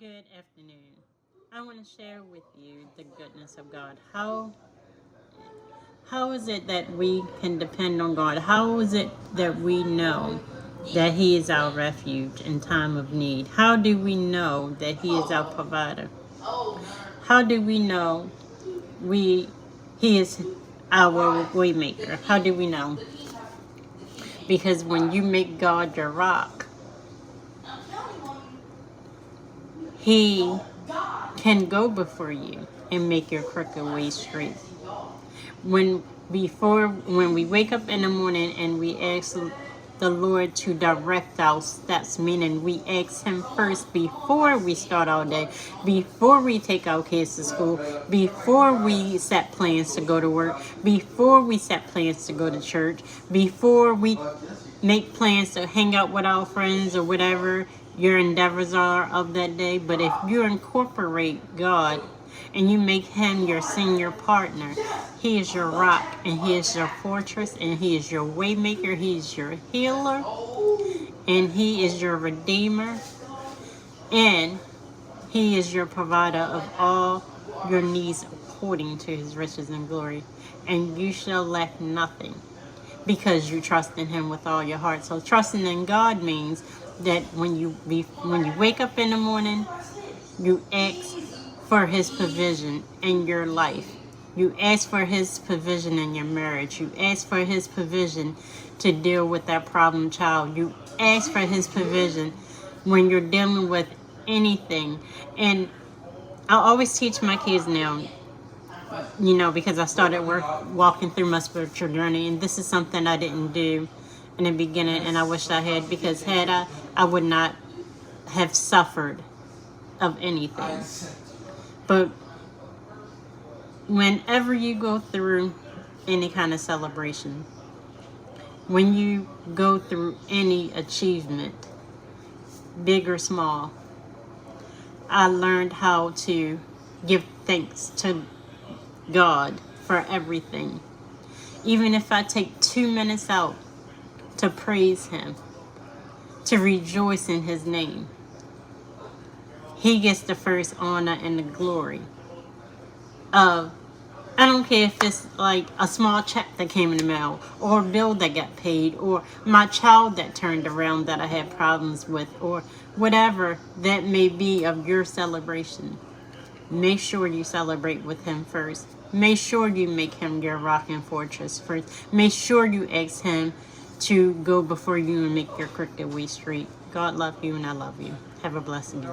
Good afternoon. I want to share with you the goodness of God. How is it that we can depend on God? How is it that we know that He is our refuge in time of need? How do we know that He is our provider? How do we know He is our way maker? How do we know? Because when you make God your rock, He can go before you and make your crooked way straight. When we wake up in the morning and we ask the Lord to direct our steps, meaning we ask Him first before we start our day, before we take our kids to school, before we set plans to go to work, before we set plans to go to church, before we make plans to hang out with our friends or whatever your endeavors are of that day. But if you incorporate God and you make Him your senior partner, He is your rock and He is your fortress and He is your waymaker, He is your healer and He is your redeemer and He is your provider of all your needs according to His riches and glory, and you shall lack nothing because you trust in Him with all your heart. So trusting in God means that when you wake up in the morning, you ask for His provision in your life. You ask for His provision in your marriage. You ask for His provision to deal with that problem child. You ask for His provision when you're dealing with anything. And I always teach my kids now, because I started walking through my spiritual journey, and this is something I didn't do in the beginning, and I wish I had, because had I would not have suffered of anything. But whenever you go through any kind of celebration, when you go through any achievement, big or small, I learned how to give thanks to God for everything. Even if I take 2 minutes out to praise Him, to rejoice in His name, He gets the first honor and the glory of, I don't care if it's like a small check that came in the mail, or a bill that got paid, or my child that turned around that I had problems with, or whatever that may be of your celebration. Make sure you celebrate with Him first. Make sure you make Him your rock and fortress first. Make sure you ask Him to go before you and make your crooked way straight. God love you and I love you. Have a blessed day.